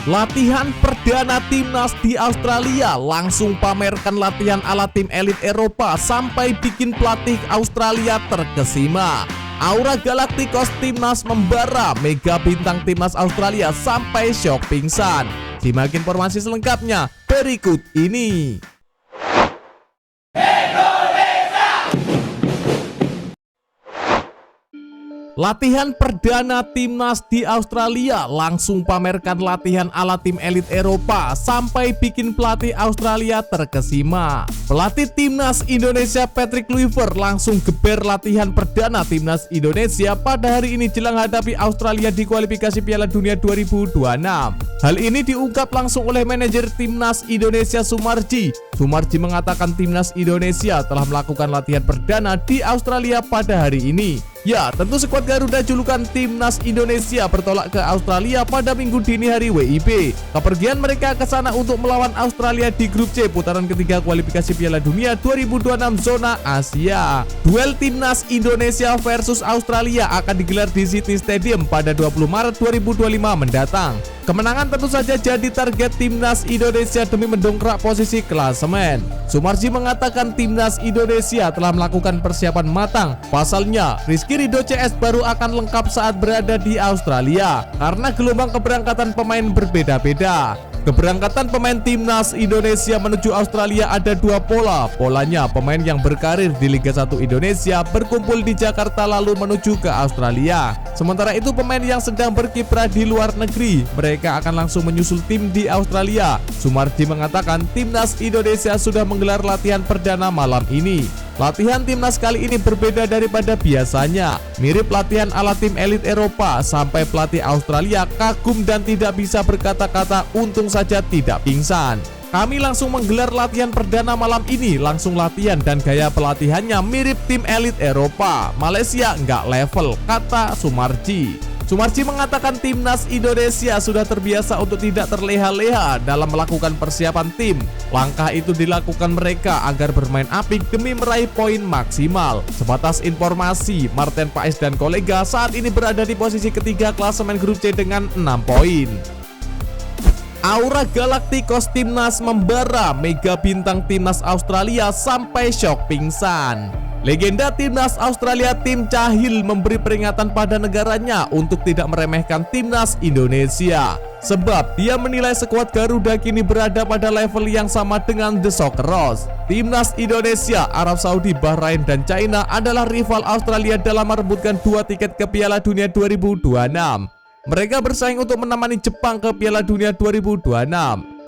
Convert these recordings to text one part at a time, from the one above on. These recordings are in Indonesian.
Latihan perdana timnas di Australia, langsung pamerkan latihan ala tim elit Eropa sampai bikin pelatih Australia terkesima. Aura Galacticos timnas membara, mega bintang timnas Australia sampai syok pingsan. Simak informasi selengkapnya berikut ini. Latihan perdana timnas di Australia, langsung pamerkan latihan ala tim elit Eropa sampai bikin pelatih Australia terkesima. Pelatih timnas Indonesia Patrick Kluivert langsung geber latihan perdana timnas Indonesia pada hari ini jelang hadapi Australia di kualifikasi Piala Dunia 2026. Hal ini diungkap langsung oleh manajer timnas Indonesia Sumarji. Sumarji mengatakan timnas Indonesia telah melakukan latihan perdana di Australia pada hari ini. Ya, tentu skuad Garuda julukan timnas Indonesia bertolak ke Australia pada Minggu dini hari WIB. Kepergian mereka ke sana untuk melawan Australia di grup C putaran ketiga kualifikasi Piala Dunia 2026 zona Asia. Duel timnas Indonesia versus Australia akan digelar di Sydney Stadium pada 20 Maret 2025 mendatang. Kemenangan tentu saja jadi target timnas Indonesia demi mendongkrak posisi klasemen. Sumarji mengatakan timnas Indonesia telah melakukan persiapan matang. Pasalnya, Rizky Ridho CS baru akan lengkap saat berada di Australia karena gelombang keberangkatan pemain berbeda-beda. Keberangkatan pemain timnas Indonesia menuju Australia ada dua pola. Polanya pemain yang berkarir di Liga 1 Indonesia berkumpul di Jakarta lalu menuju ke Australia. Sementara itu pemain yang sedang berkiprah di luar negeri, mereka akan langsung menyusul tim di Australia. Sumarji mengatakan timnas Indonesia sudah menggelar latihan perdana malam ini. Latihan timnas kali ini berbeda daripada biasanya. Mirip latihan ala tim elit Eropa, sampai pelatih Australia kagum dan tidak bisa berkata-kata, untung saja tidak pingsan. Kami langsung menggelar latihan perdana malam ini, langsung latihan dan gaya pelatihannya mirip tim elit Eropa. Malaysia nggak level, kata Sumarji. Sumarji mengatakan timnas Indonesia sudah terbiasa untuk tidak terleha-leha dalam melakukan persiapan tim. Langkah itu dilakukan mereka agar bermain apik demi meraih poin maksimal. Sebatas informasi, Martin Paes dan kolega saat ini berada di posisi ketiga klasemen grup C dengan 6 poin. Aura Galacticos timnas membara, mega bintang timnas Australia sampai syok pingsan. Legenda timnas Australia Tim Cahill memberi peringatan pada negaranya untuk tidak meremehkan timnas Indonesia. Sebab dia menilai skuad Garuda kini berada pada level yang sama dengan The Socceroos. Timnas Indonesia, Arab Saudi, Bahrain, dan China adalah rival Australia dalam merebutkan 2 tiket ke Piala Dunia 2026. Mereka bersaing untuk menemani Jepang ke Piala Dunia 2026.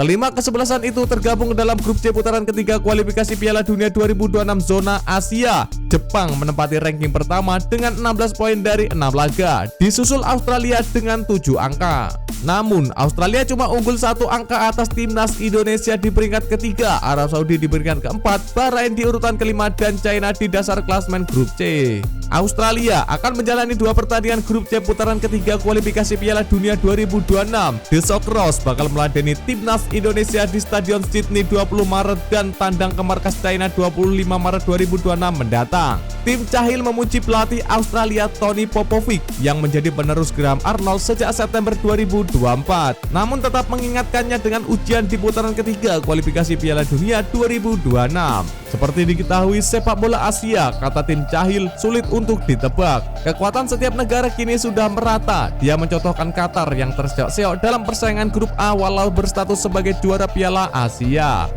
Kelima kesebelasan itu tergabung dalam grup C putaran ketiga kualifikasi Piala Dunia 2026 zona Asia. Jepang menempati ranking pertama dengan 16 poin dari 6 laga, disusul Australia dengan 7 angka. Namun, Australia cuma unggul 1 angka atas timnas Indonesia di peringkat ketiga, Arab Saudi di peringkat keempat, Bahrain di urutan kelima, dan China di dasar klasemen grup C. Australia akan menjalani 2 pertandingan grup C putaran ketiga kualifikasi Piala Dunia 2026. The Socceroos bakal meladeni timnas Indonesia di Stadion Sydney 20 Maret dan tandang ke markas China 25 Maret 2026 mendatang. Tim Cahill memuji pelatih Australia Tony Popovic yang menjadi penerus Graham Arnold sejak September 2024. Namun tetap mengingatkannya dengan ujian di putaran ketiga kualifikasi Piala Dunia 2026. Seperti diketahui, sepak bola Asia, kata Tim Cahill, sulit untuk ditebak. Kekuatan setiap negara kini sudah merata. Dia mencontohkan Qatar yang terseok-seok dalam persaingan grup A walau berstatus sebagai juara Piala Asia.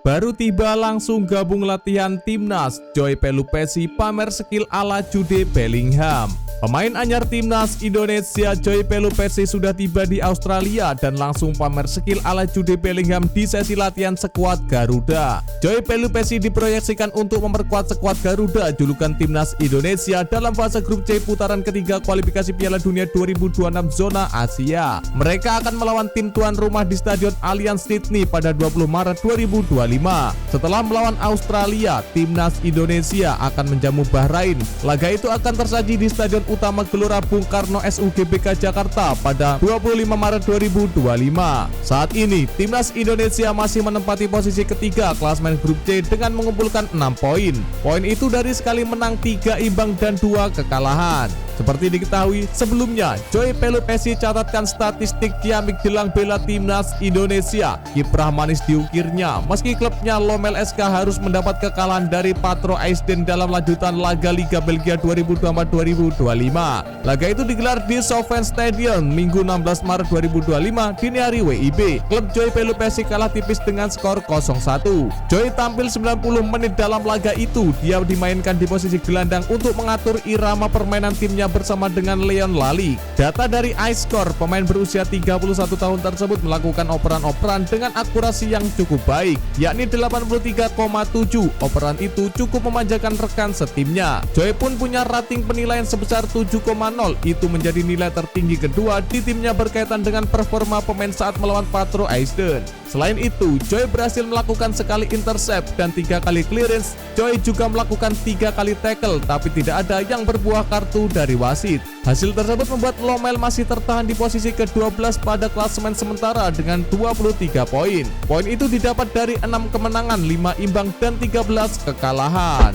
Baru tiba langsung gabung latihan timnas, Joy Pelupessy pamer skill ala Jude Bellingham. Pemain anyar timnas Indonesia Joy Pelupessy sudah tiba di Australia dan langsung pamer skill ala Jude Bellingham di sesi latihan skuad Garuda. Joy Pelupessy diproyeksikan untuk memperkuat skuad Garuda julukan timnas Indonesia dalam fase grup C putaran ketiga kualifikasi Piala Dunia 2026 zona Asia. Mereka akan melawan tim tuan rumah di Stadion Allianz Sydney pada 20 Maret 2025. Setelah melawan Australia, timnas Indonesia akan menjamu Bahrain. Laga itu akan tersaji di Stadion Utama Gelora Bung Karno SUGBK Jakarta pada 25 Maret 2025. Saat ini, timnas Indonesia masih menempati posisi ketiga klasemen grup C dengan mengumpulkan 6 poin. Poin itu dari sekali menang, 3 imbang, dan 2 kekalahan. Seperti diketahui, sebelumnya Joy Pelupesi catatkan statistik ciamik jelang bela timnas Indonesia. Kiprah manis diukirnya meski klubnya Lommel SK harus mendapat kekalahan dari Patro Eisden dalam lanjutan laga Liga Belgia 2024-2025. Laga itu digelar di SoFi Stadium Minggu 16 Maret 2025 dini hari WIB. Klub Joy Pelupesi kalah tipis dengan skor 0-1. Joy tampil 90 menit dalam laga itu. Dia dimainkan di posisi gelandang untuk mengatur irama permainan timnya bersama dengan Leon Lali. Data dari iScore, pemain berusia 31 tahun tersebut melakukan operan-operan dengan akurasi yang cukup baik, yakni 83,7. Operan itu cukup memanjakan rekan setimnya. Joy pun punya rating penilaian sebesar 7,0. Itu menjadi nilai tertinggi kedua di timnya berkaitan dengan performa pemain saat melawan Patro Eisden. Selain itu, Joy berhasil melakukan sekali intercept dan 3 kali clearance. Joy juga melakukan 3 kali tackle, tapi tidak ada yang berbuah kartu dari wasit. Hasil tersebut membuat Lommel masih tertahan di posisi ke-12 pada klasemen sementara dengan 23 poin. Poin itu didapat dari 6 kemenangan, 5 imbang, dan 13 kekalahan.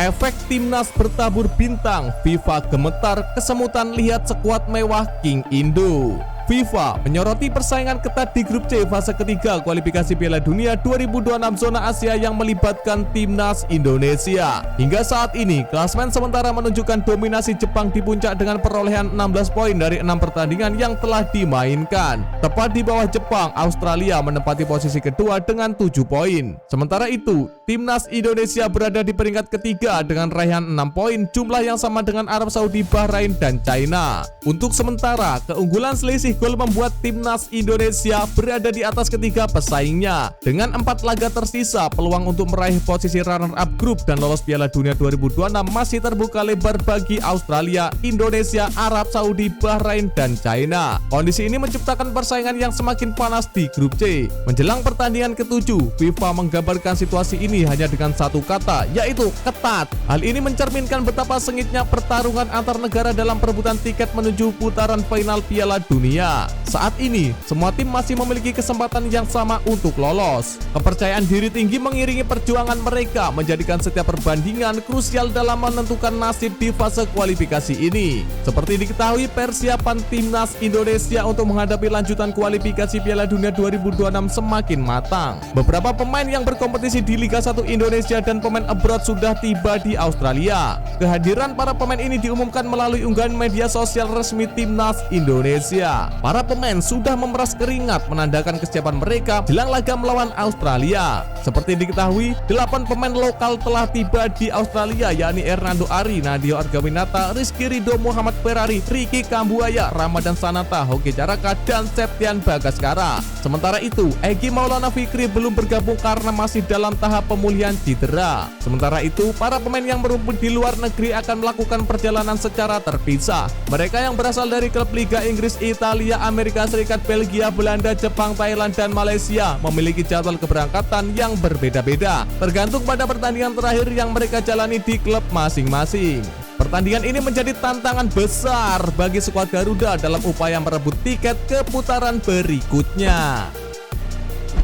Efek timnas bertabur bintang, FIFA gemetar kesemutan lihat skuad mewah King Indo. FIFA menyoroti persaingan ketat di grup C fase ketiga kualifikasi Piala Dunia 2026 zona Asia yang melibatkan timnas Indonesia. Hingga saat ini, klasemen sementara menunjukkan dominasi Jepang di puncak dengan perolehan 16 poin dari 6 pertandingan yang telah dimainkan. Tepat di bawah Jepang, Australia menempati posisi kedua dengan 7 poin. Sementara itu, timnas Indonesia berada di peringkat ketiga dengan raihan 6 poin, jumlah yang sama dengan Arab Saudi, Bahrain, dan China. Untuk sementara, keunggulan selisih gol membuat timnas Indonesia berada di atas ketiga pesaingnya. Dengan 4 laga tersisa, peluang untuk meraih posisi runner-up grup dan lolos Piala Dunia 2026 masih terbuka lebar bagi Australia, Indonesia, Arab Saudi, Bahrain, dan China. Kondisi ini menciptakan persaingan yang semakin panas di grup C. Menjelang pertandingan ke-7, FIFA menggambarkan situasi ini hanya dengan satu kata, yaitu ketat. Hal ini mencerminkan betapa sengitnya pertarungan antar negara dalam perebutan tiket menuju putaran final Piala Dunia. Saat ini, semua tim masih memiliki kesempatan yang sama untuk lolos. Kepercayaan diri tinggi mengiringi perjuangan mereka, menjadikan setiap perbandingan krusial dalam menentukan nasib di fase kualifikasi ini. Seperti diketahui, persiapan timnas Indonesia untuk menghadapi lanjutan kualifikasi Piala Dunia 2026 semakin matang. Beberapa pemain yang berkompetisi di Liga 1 Indonesia dan pemain abroad sudah tiba di Australia. Kehadiran para pemain ini diumumkan melalui unggahan media sosial resmi timnas Indonesia. Para pemain sudah memeras keringat menandakan kesiapan mereka jelang laga melawan Australia. Seperti diketahui, 8 pemain lokal telah tiba di Australia, yakni Hernando Ari, Nadeo Argawinata, Rizky Ridho, Muhammad Ferrari, Ricky Kambuaya, Ramadan Sananta, Hoki Caraka, dan Septian Bagaskara. Sementara itu, Egy Maulana Fikri belum bergabung karena masih dalam tahap pemulihan cedera. Sementara itu, para pemain yang merumput di luar negeri akan melakukan perjalanan secara terpisah. Mereka yang berasal dari klub Liga Inggris, Italia, Amerika Serikat, Belgia, Belanda, Jepang, Thailand, dan Malaysia memiliki jadwal keberangkatan yang berbeda-beda, tergantung pada pertandingan terakhir yang mereka jalani di klub masing-masing. Pertandingan ini menjadi tantangan besar bagi skuad Garuda dalam upaya merebut tiket ke putaran berikutnya.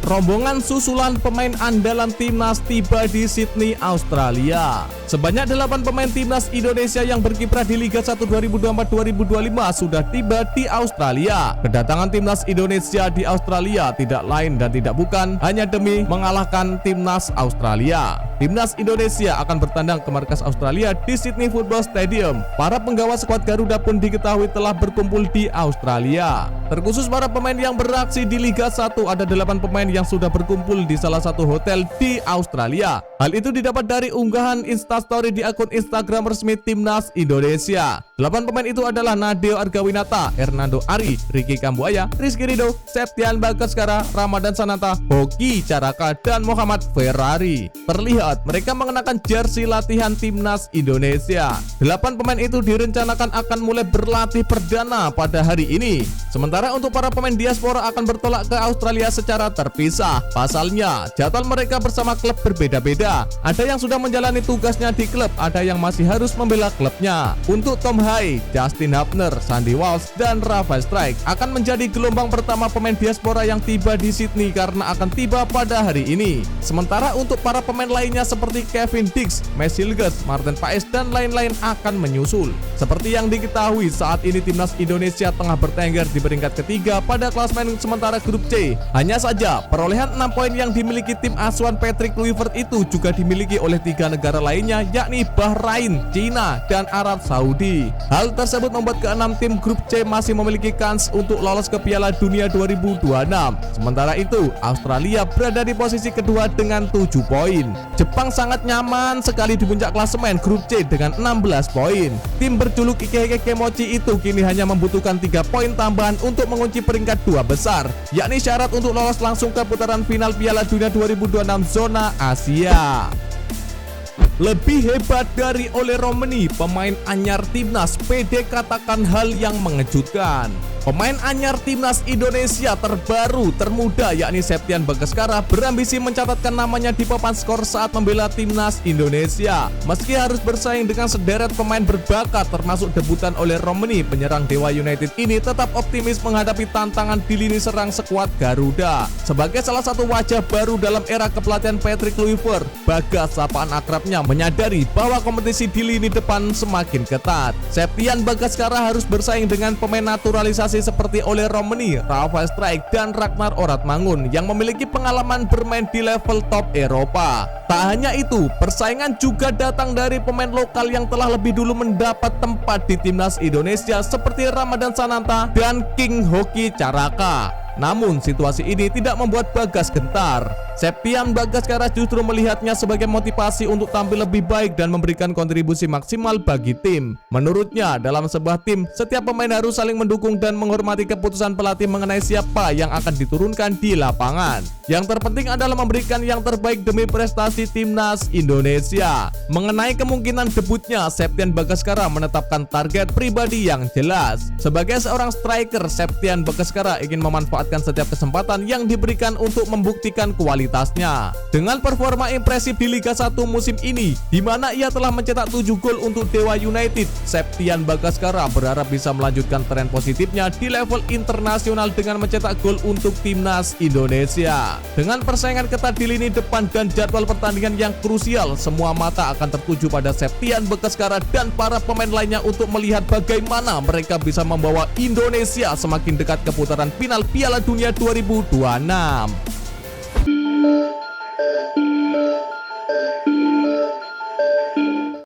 Rombongan susulan pemain andalan timnas tiba di Sydney, Australia. Sebanyak 8 pemain timnas Indonesia yang berkiprah di Liga 1 2024-2025 sudah tiba di Australia. Kedatangan timnas Indonesia di Australia tidak lain dan tidak bukan hanya demi mengalahkan timnas Australia. Timnas Indonesia akan bertandang ke markas Australia di Sydney Football Stadium. Para penggawa skuad Garuda pun diketahui telah berkumpul di Australia. Terkhusus para pemain yang beraksi di Liga 1, ada 8 pemain yang sudah berkumpul di salah satu hotel di Australia. Hal itu didapat dari unggahan Instastory di akun Instagram resmi Timnas Indonesia. 8 pemain itu adalah Nadeo Argawinata, Hernando Ari, Ricky Kambuaya, Rizky Ridho, Septian Bagaskara, Ramadan Sananta, Hoki Caraka, dan Muhammad Ferrari. Terlihat mereka mengenakan jersey latihan Timnas Indonesia. 8 pemain itu direncanakan akan mulai berlatih perdana pada hari ini. Sementara untuk para pemain diaspora akan bertolak ke Australia secara terpisah. Pasalnya, jadwal mereka bersama klub berbeda-beda. Ada yang sudah menjalani tugasnya di klub, ada yang masih harus membela klubnya. Untuk Tom Hai, Justin Hubner, Sandy Walsh, dan Rafael Strijk akan menjadi gelombang pertama pemain diaspora yang tiba di Sydney karena akan tiba pada hari ini. Sementara untuk para pemain lainnya seperti Kevin Dix, Max Hilgers, Martin Paes, dan lain-lain akan menyusul. Seperti yang diketahui, saat ini timnas Indonesia tengah bertengger di peringkat ketiga pada klasemen sementara grup C. Hanya saja, perolehan 6 poin yang dimiliki tim asuhan Patrick Kluivert itu juga dimiliki oleh 3 negara lainnya, yakni Bahrain, China, dan Arab Saudi. Hal tersebut membuat keenam tim grup C masih memiliki kans untuk lolos ke Piala Dunia 2026. Sementara itu, Australia berada di posisi kedua dengan 7 poin. Jepang sangat nyaman sekali di puncak klasemen grup C dengan 16 poin. Tim berjuluk Ike Kemochi itu kini hanya membutuhkan 3 poin tambahan untuk mengunci peringkat 2 besar, yakni syarat untuk lolos langsung ke putaran final Piala Dunia 2026 zona Asia. Lebih hebat dari Ole Romeni, pemain anyar timnas PD katakan hal yang mengejutkan. Pemain anyar timnas Indonesia terbaru termuda yakni Septian Bagaskara berambisi mencatatkan namanya di papan skor saat membela timnas Indonesia. Meski harus bersaing dengan sederet pemain berbakat termasuk debutan oleh Romeni, penyerang Dewa United ini tetap optimis menghadapi tantangan di lini serang skuad Garuda. Sebagai salah satu wajah baru dalam era kepelatihan Patrick Kluivert, Bagas, sapaan akrabnya, menyadari bahwa kompetisi di lini depan semakin ketat. Septian Bagaskara harus bersaing dengan pemain naturalisasi seperti Ole Romeni, Rafael Strijk, dan Ragnar Oratmangun yang memiliki pengalaman bermain di level top Eropa. Tak hanya itu, persaingan juga datang dari pemain lokal yang telah lebih dulu mendapat tempat di timnas Indonesia seperti Ramadan Sananta dan King Hoki Caraka. Namun situasi ini tidak membuat Bagas gentar. Septian Bagaskara justru melihatnya sebagai motivasi untuk tampil lebih baik dan memberikan kontribusi maksimal bagi tim. Menurutnya, dalam sebuah tim, setiap pemain harus saling mendukung dan menghormati keputusan pelatih mengenai siapa yang akan diturunkan di lapangan. Yang terpenting adalah memberikan yang terbaik demi prestasi timnas Indonesia. Mengenai kemungkinan debutnya, Septian Bagaskara menetapkan target pribadi yang jelas. Sebagai seorang striker, Septian Bagaskara ingin memanfaatkan setiap kesempatan yang diberikan untuk membuktikan kualitasnya. Dengan performa impresif di Liga 1 musim ini, di mana ia telah mencetak 7 gol untuk Dewa United, Septian Bagaskara berharap bisa melanjutkan tren positifnya di level internasional dengan mencetak gol untuk timnas Indonesia. Dengan persaingan ketat di lini depan dan jadwal pertandingan yang krusial, semua mata akan tertuju pada Septian Bagaskara dan para pemain lainnya untuk melihat bagaimana mereka bisa membawa Indonesia semakin dekat ke putaran final Piala Dunia 2026.